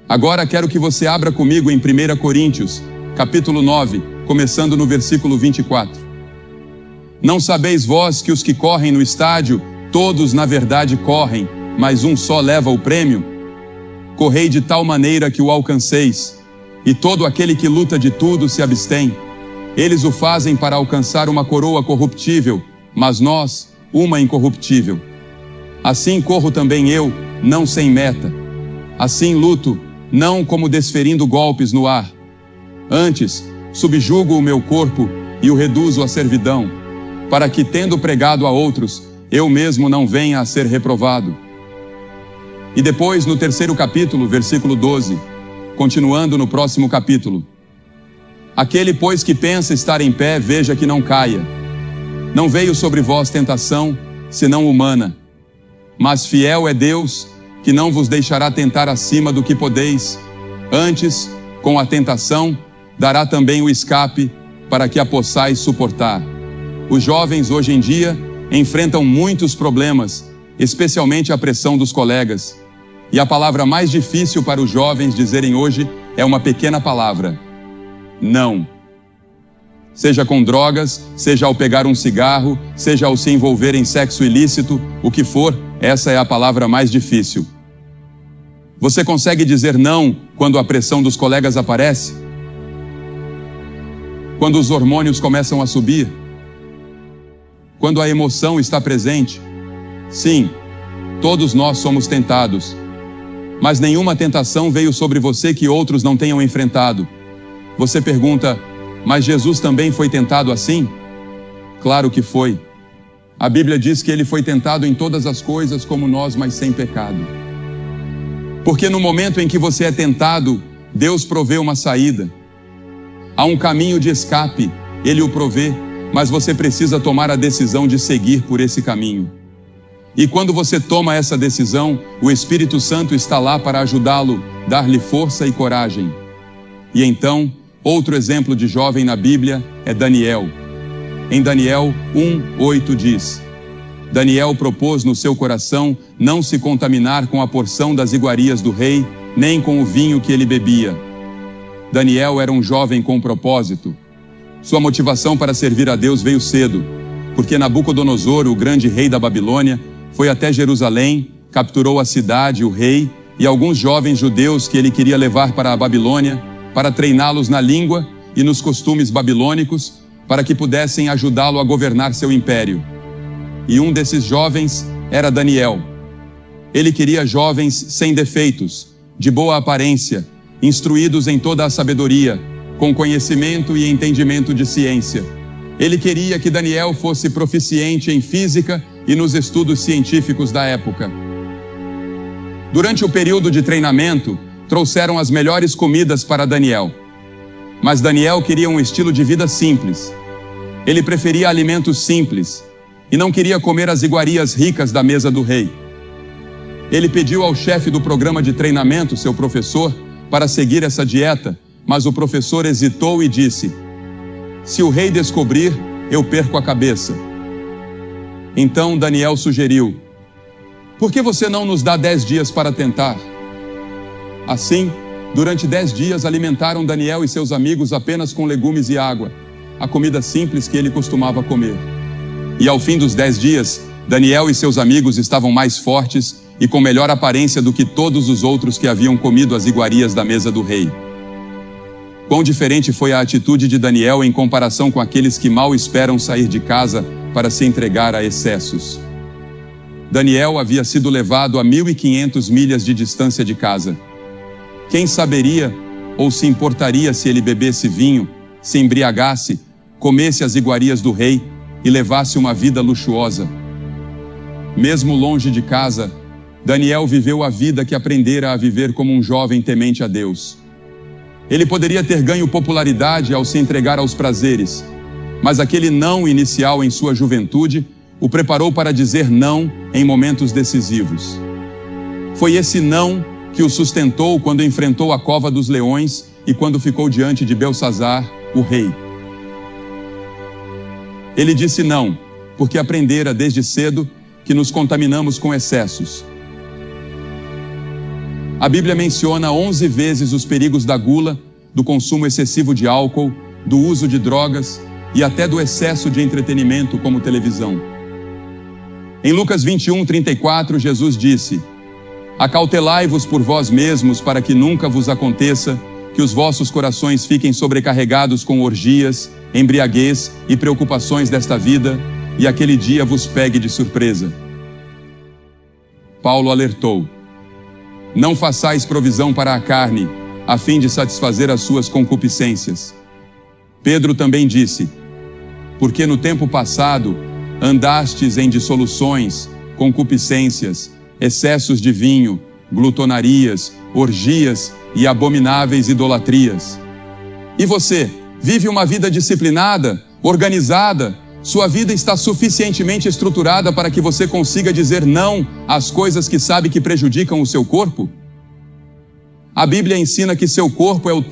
Agora quero que você abra comigo em 1 Coríntios, capítulo 9, começando no versículo 24. Não sabeis vós que os que correm no estádio, todos na verdade correm, mas um só leva o prêmio? Correi de tal maneira que o alcanceis, e todo aquele que luta de tudo se abstém. Eles o fazem para alcançar uma coroa corruptível, mas nós, uma incorruptível. Assim corro também eu, não sem meta. Assim luto, não como desferindo golpes no ar. Antes, subjugo o meu corpo e o reduzo à servidão, para que, tendo pregado a outros, eu mesmo não venha a ser reprovado. E depois, no 3º capítulo, versículo 12, continuando no próximo capítulo. Aquele, pois, que pensa estar em pé, veja que não caia. Não veio sobre vós tentação, senão humana. Mas fiel é Deus, que não vos deixará tentar acima do que podeis. Antes, com a tentação, dará também o escape, para que a possais suportar. Os jovens, hoje em dia, enfrentam muitos problemas, especialmente a pressão dos colegas. E a palavra mais difícil para os jovens dizerem hoje é uma pequena palavra: não. Seja com drogas, seja ao pegar um cigarro, seja ao se envolver em sexo ilícito, o que for, essa é a palavra mais difícil. Você consegue dizer não quando a pressão dos colegas aparece? Quando os hormônios começam a subir? Quando a emoção está presente? Sim, todos nós somos tentados. Mas nenhuma tentação veio sobre você que outros não tenham enfrentado. Você pergunta: mas Jesus também foi tentado assim? Claro que foi. A Bíblia diz que ele foi tentado em todas as coisas como nós, mas sem pecado. Porque no momento em que você é tentado, Deus provê uma saída. Há um caminho de escape, Ele o provê, mas você precisa tomar a decisão de seguir por esse caminho. E quando você toma essa decisão, o Espírito Santo está lá para ajudá-lo, dar-lhe força e coragem. E então, outro exemplo de jovem na Bíblia é Daniel. Em Daniel 1:8 diz: Daniel propôs no seu coração não se contaminar com a porção das iguarias do rei, nem com o vinho que ele bebia. Daniel era um jovem com propósito. Sua motivação para servir a Deus veio cedo, porque Nabucodonosor, o grande rei da Babilônia, foi até Jerusalém, capturou a cidade, o rei e alguns jovens judeus que ele queria levar para a Babilônia, para treiná-los na língua e nos costumes babilônicos, para que pudessem ajudá-lo a governar seu império. E um desses jovens era Daniel. Ele queria jovens sem defeitos, de boa aparência, instruídos em toda a sabedoria, com conhecimento e entendimento de ciência. Ele queria que Daniel fosse proficiente em física e nos estudos científicos da época. Durante o período de treinamento, trouxeram as melhores comidas para Daniel. Mas Daniel queria um estilo de vida simples. Ele preferia alimentos simples e não queria comer as iguarias ricas da mesa do rei. Ele pediu ao chefe do programa de treinamento, seu professor, para seguir essa dieta, mas o professor hesitou e disse: se o rei descobrir, eu perco a cabeça. Então Daniel sugeriu: por que você não nos dá 10 dias para tentar? Assim, durante 10 dias alimentaram Daniel e seus amigos apenas com legumes e água, a comida simples que ele costumava comer. E ao fim dos 10 dias, Daniel e seus amigos estavam mais fortes e com melhor aparência do que todos os outros que haviam comido as iguarias da mesa do rei. Quão diferente foi a atitude de Daniel em comparação com aqueles que mal esperam sair de casa para se entregar a excessos. Daniel havia sido levado a 1.500 milhas de distância de casa. Quem saberia ou se importaria se ele bebesse vinho, se embriagasse, comesse as iguarias do rei e levasse uma vida luxuosa? Mesmo longe de casa, Daniel viveu a vida que aprendera a viver como um jovem temente a Deus. Ele poderia ter ganho popularidade ao se entregar aos prazeres, mas aquele não inicial em sua juventude o preparou para dizer não em momentos decisivos. Foi esse não que o sustentou quando enfrentou a cova dos leões e quando ficou diante de Belsazar, o rei. Ele disse não, porque aprendera desde cedo que nos contaminamos com excessos. A Bíblia menciona 11 vezes os perigos da gula, do consumo excessivo de álcool, do uso de drogas e até do excesso de entretenimento como televisão. Em Lucas 21:34, Jesus disse: Acautelai-vos por vós mesmos para que nunca vos aconteça que os vossos corações fiquem sobrecarregados com orgias, embriaguez e preocupações desta vida, e aquele dia vos pegue de surpresa. Paulo alertou: Não façais provisão para a carne, a fim de satisfazer as suas concupiscências. Pedro também disse: Porque no tempo passado andastes em dissoluções, concupiscências, excessos de vinho, glutonarias, orgias e abomináveis idolatrias. E você, vive uma vida disciplinada, organizada? Sua vida está suficientemente estruturada para que você consiga dizer não às coisas que sabe que prejudicam o seu corpo? A Bíblia ensina que seu corpo é o